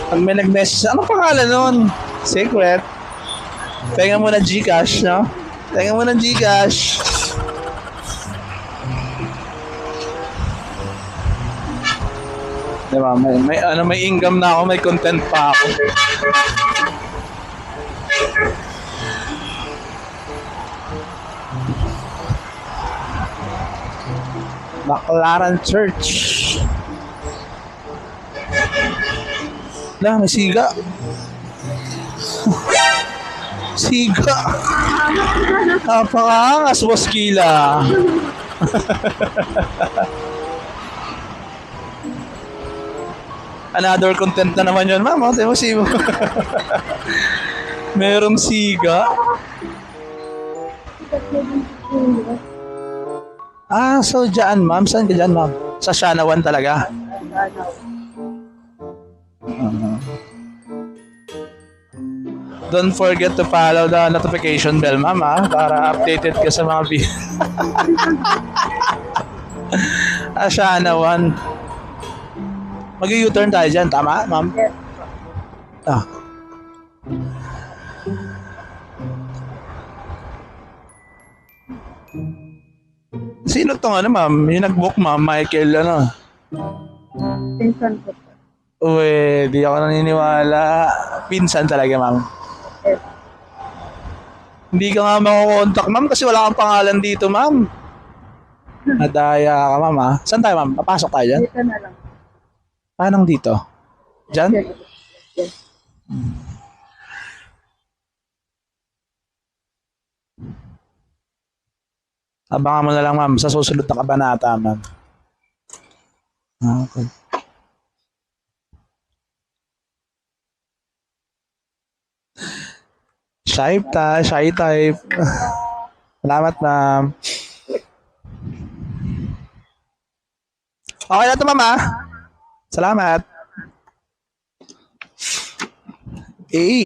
Pag may nag-message, ano pangalan nun? Secret. Penga mo na Gcash, no? Penga mo na Gcash. Diba? May income na ako, may content pa ako. Baclaran Church. May siga. Siga. Napakaangas, Boss Kila. Another content na naman yun, ma'am. Tayo mo si merong siga. So dyan, ma'am. Saan ka dyan, ma'am? Sa Shanawan talaga? Don't forget to follow the notification bell, ma'am, para updated ka sa mga video. Shanawan. Mag-u-turn tayo dyan, tama, ma'am? Ah. Sino tong ma'am? Yung nag-book, ma'am, Michael, Pinsan ko po. Uwe, di ako naniniwala. Pinsan talaga, ma'am. Yes. Hindi ka nga makukontak, ma'am, kasi wala kang pangalan dito, ma'am. Nadaya ka, ma'am, ha? Saan tayo, ma'am? Papasok tayo dyan? Dito na lang. Paano dito? Dyan? Yes. Abangan mo na lang, ma'am, sa susunod na kabanata, ma'am. Okay. Shy type. Salamat, ma'am. Okay na ito, ma'am, ha? Salamat.